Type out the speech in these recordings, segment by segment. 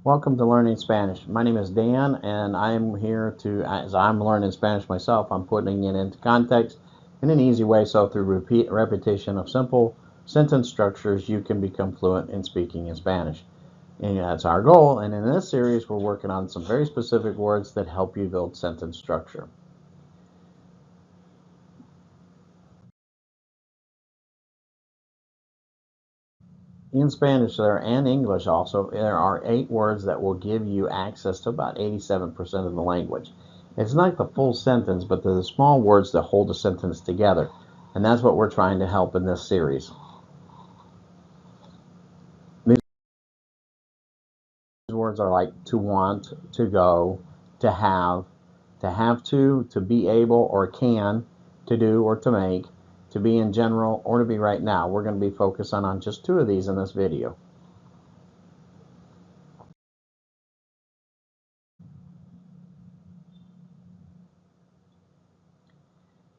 Welcome to Learning Spanish. My name is Dan, and I'm here as I'm learning Spanish myself, I'm putting it into context in an easy way so through repetition of simple sentence structures, you can become fluent in speaking in Spanish. And that's our goal, and in this series, we're working on some very specific words that help you build sentence structure. In Spanish and English also, there are 8 words that will give you access to about 87% of the language. It's not the full sentence, but they're the small words that hold a sentence together. And that's what we're trying to help in this series. These words are like to want, to go, to have to be able or can, to do or to make, to be in general, or to be right now. We're going to be focusing on just 2 of these in this video.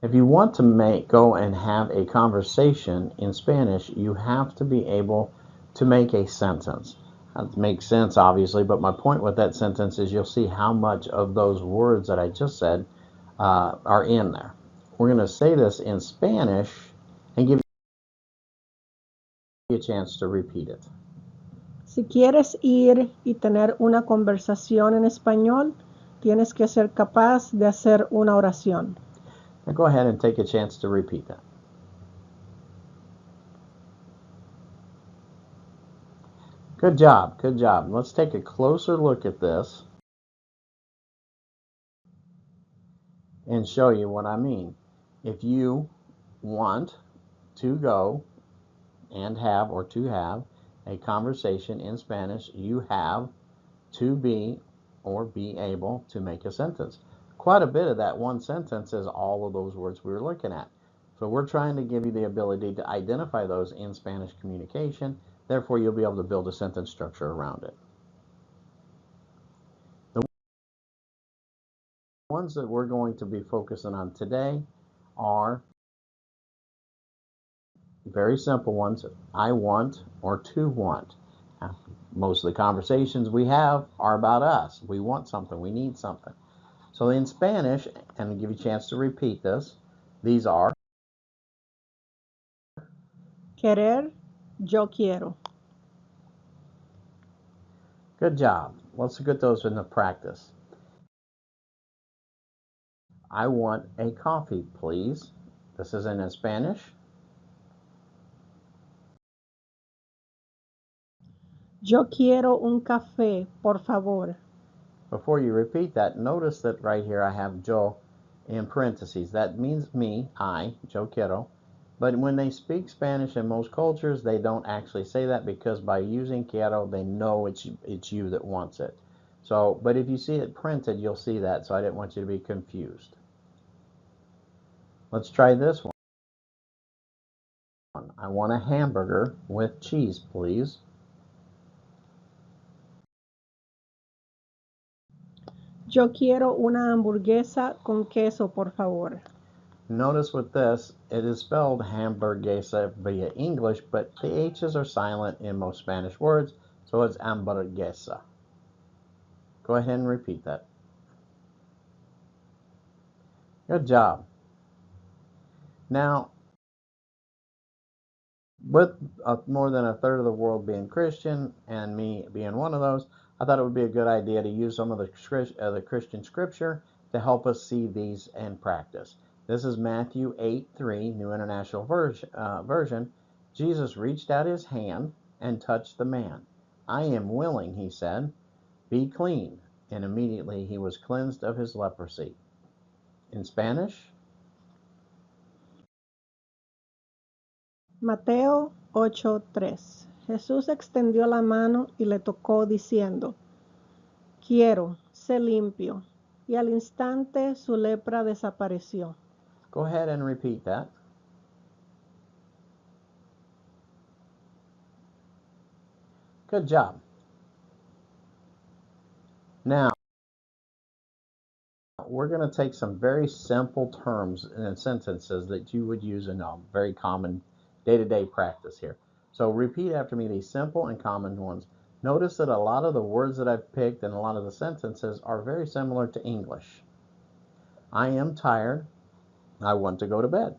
If you want to go and have a conversation in Spanish, you have to be able to make a sentence. That makes sense, obviously, but my point with that sentence is you'll see how much of those words that I just said are in there. We're going to say this in Spanish and give you a chance to repeat it. Si quieres ir y tener una conversación en español, tienes que ser capaz de hacer una oración. Now go ahead and take a chance to repeat that. Good job, good job. Let's take a closer look at this and show you what I mean. If you want to go and have or to have a conversation in Spanish, you have to be or be able to make a sentence. Quite a bit of that one sentence is all of those words we were looking at. So we're trying to give you the ability to identify those in Spanish communication. Therefore, you'll be able to build a sentence structure around it. The ones that we're going to be focusing on today are very simple ones. I want or to want. Most of the conversations we have are about us. We want something. We need something. So in Spanish, and I'll give you a chance to repeat this, these are Querer, yo quiero. good job. Let's get those into practice. I want a coffee, please. This is in Spanish. Yo quiero un café, por favor. Before you repeat that, notice that right here I have yo in parentheses. That means me, I, yo quiero. But when they speak Spanish in most cultures, they don't actually say that because by using quiero, they know it's you that wants it. So, but if you see it printed, you'll see that. So I didn't want you to be confused. Let's try this one. I want a hamburger with cheese, please. Yo quiero una hamburguesa con queso, por favor. Notice with this, it is spelled hamburguesa via English, but the H's are silent in most Spanish words, so it's hamburguesa. Go ahead and repeat that. Good job. Now, with more than a third of the world being Christian and me being one of those, I thought it would be a good idea to use some of the Christian scripture to help us see these in practice. This is Matthew 8:3, New International Version. Jesus reached out his hand and touched the man. I am willing, he said, be clean. And immediately he was cleansed of his leprosy. In Spanish, Mateo 8:3. Jesús extendió la mano y le tocó diciendo, quiero, sé limpio. Y al instante su lepra desapareció. go ahead and repeat that. Good job. Now, we're going to take some very simple terms and sentences that you would use in a very common day-to-day practice here. So repeat after me these simple and common ones. Notice that a lot of the words that I've picked and a lot of the sentences are very similar to English. I am tired. I want to go to bed.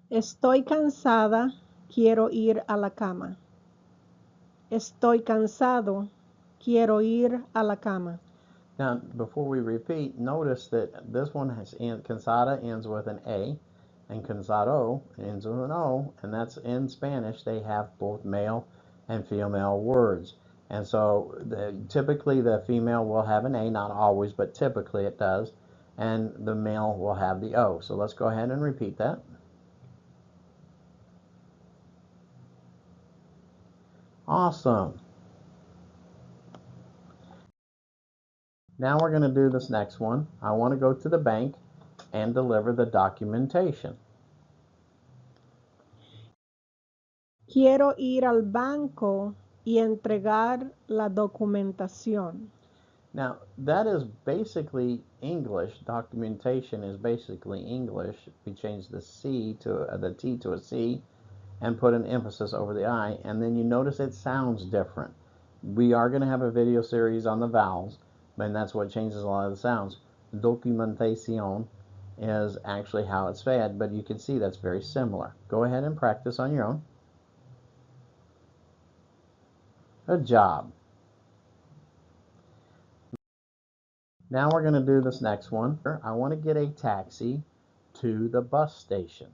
Estoy cansada, quiero ir a la cama. Estoy cansado, quiero ir a la cama. Now, before we repeat, notice that this one has cansada ends with an A, and cansado ends with an O, and that's in Spanish. They have both male and female words. And so typically the female will have an A, not always, but typically it does, and the male will have the O. So let's go ahead and repeat that. Awesome. Now we're going to do this next one. I want to go to the bank and deliver the documentation. Quiero ir al banco y entregar la documentación. Now, that is basically English. Documentation is basically English. We change the C to the T to a C and put an emphasis over the I, and then you notice it sounds different. We are going to have a video series on the vowels, and that's what changes a lot of the sounds. Documentación is actually how it's said, but you can see that's very similar. Go ahead and practice on your own. Good job. Now we're going to do this next one. I want to get a taxi to the bus station.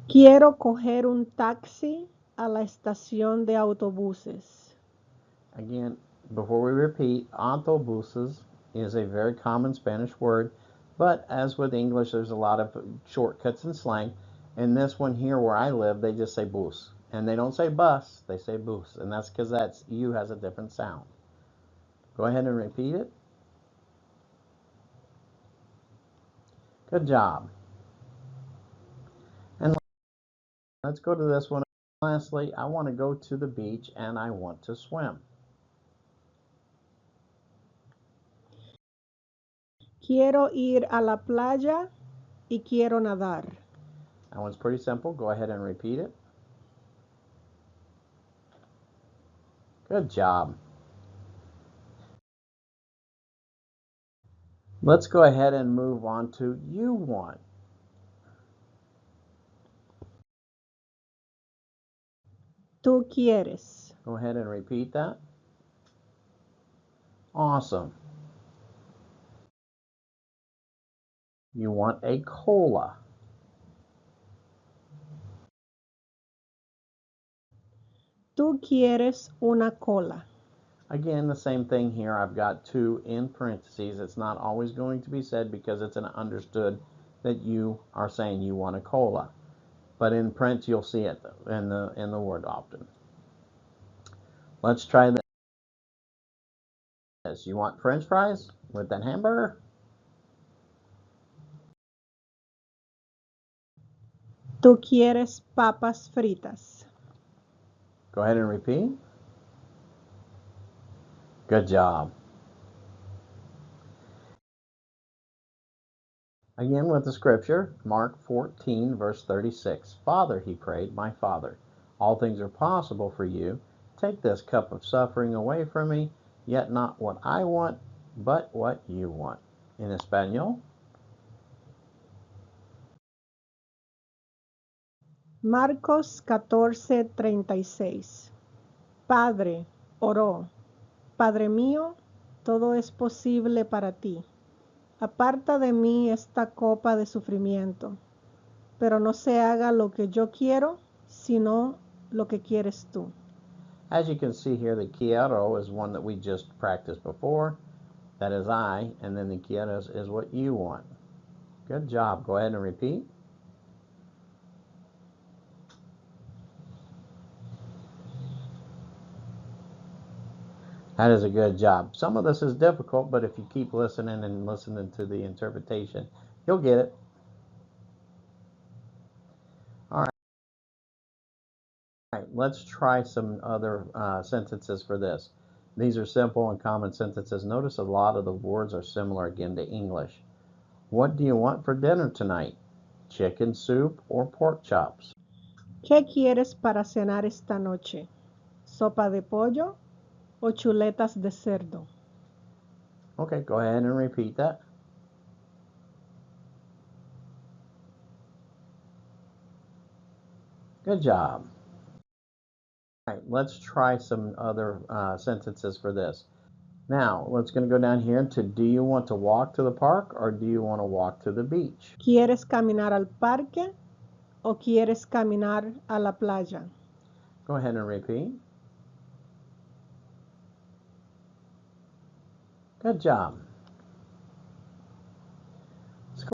Quiero coger un taxi a la estación de autobuses. Again, before we repeat, autobuses is a very common Spanish word, but as with English, there's a lot of shortcuts and slang. In this one here where I live, they just say bus. And they don't say bus, they say bus. And that's because that U has a different sound. Go ahead and repeat it. Good job. And let's go to this one. Lastly, I want to go to the beach and I want to swim. Quiero ir a la playa y quiero nadar. That one's pretty simple. Go ahead and repeat it. Good job. Let's go ahead and move on to you want. Tú quieres. Go ahead and repeat that. Awesome. You want a cola. Tú quieres una cola. Again, the same thing here. I've got two in parentheses. It's not always going to be said because it's an understood that you are saying you want a cola. But in print, you'll see it in the word often. Let's try this. You want French fries with that hamburger? Tú quieres papas fritas. Go ahead and repeat. Good job. Again with the scripture, Mark 14, verse 36. Father, he prayed, my Father, all things are possible for you. Take this cup of suffering away from me, yet not what I want, but what you want. In Espanol. Marcos 14:36. Padre, oró. Padre mío, todo es posible para ti. Aparta de mí esta copa de sufrimiento, pero no se haga lo que yo quiero, sino lo que quieres tú. As you can see here, the quiero is one that we just practiced before. That is I, and then the quieres is what you want. Good job. Go ahead and repeat. That is a good job. Some of this is difficult, but if you keep listening and listening to the interpretation, you'll get it. All right, let's try some other sentences for this. These are simple and common sentences. Notice a lot of the words are similar again to English. What do you want for dinner tonight? chicken soup or pork chops? ¿Qué quieres para cenar esta noche? ¿Sopa de pollo o chuletas de cerdo? Okay, go ahead and repeat that. Good job. All right, let's try some other sentences for this. Now, let's going to go down here to do you want to walk to the park or do you want to walk to the beach? ¿Quieres caminar al parque o quieres caminar a la playa? Go ahead and repeat. Good job. Let's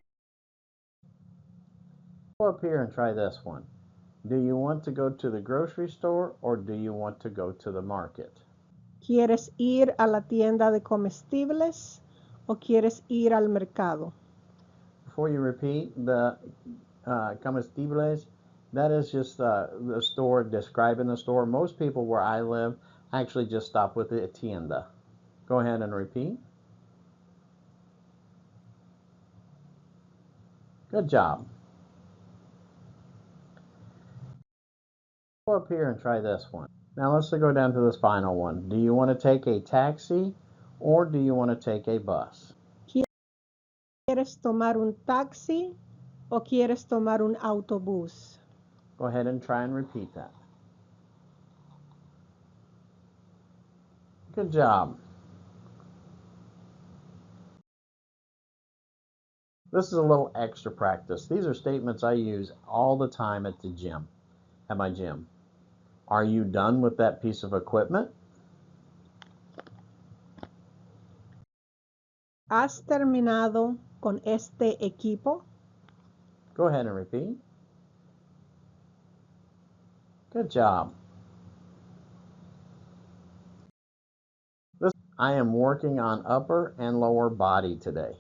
go up here and try this one. Do you want to go to the grocery store or do you want to go to the market? ¿Quieres ir a la tienda de comestibles o quieres ir al mercado? Before you repeat the comestibles, that is just the store, describing the store. Most people where I live actually just stop with the tienda. Go ahead and repeat. Good job. Go up here and try this one. Now let's go down to this final one. Do you want to take a taxi or do you want to take a bus? ¿Quieres tomar un taxi o quieres tomar un autobús? Go ahead and try and repeat that. Good job. This is a little extra practice. These are statements I use all the time at the gym, at my gym. Are you done with that piece of equipment? ¿Has terminado con este equipo? Go ahead and repeat. Good job. I am working on upper and lower body today,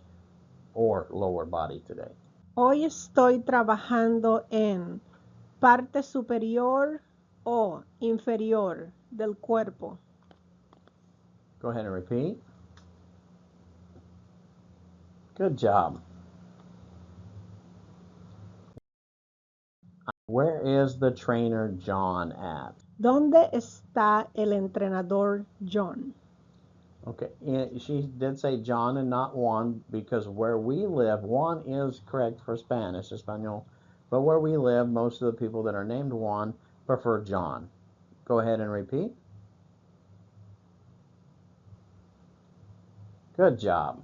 or lower body today. Hoy estoy trabajando en parte superior o inferior del cuerpo. Go ahead and repeat. Good job. Where is the trainer John at? ¿Dónde está el entrenador John? Okay, she did say John and not Juan because where we live, Juan is correct for Spanish, Espanol, but where we live, most of the people that are named Juan prefer John. Go ahead and repeat. Good job.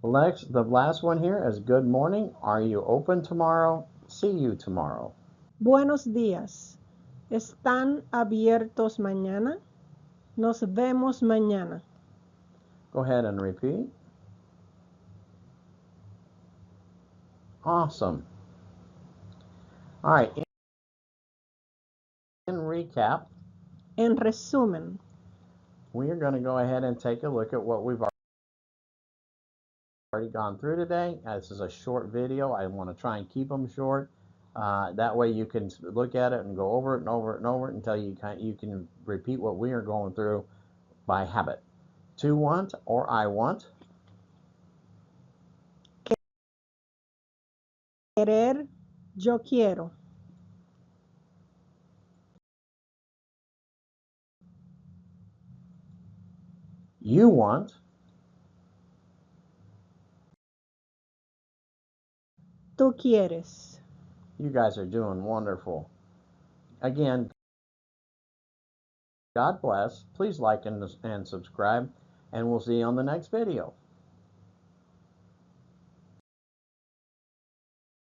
Lex, the last one here is good morning. Are you open tomorrow? See you tomorrow. Buenos días. ¿Están abiertos mañana? Nos vemos mañana. Go ahead and repeat. Awesome. All right. In recap, En resumen, we are going to go ahead and take a look at what we've already gone through today. This is a short video. I want to try and keep them short. That way you can look at it and go over it and over it and over it until you can repeat what we are going through by habit. To want or I want. querer, yo quiero. You want. Tú quieres. You guys are doing wonderful. Again, God bless. Please like and subscribe, and we'll see you on the next video.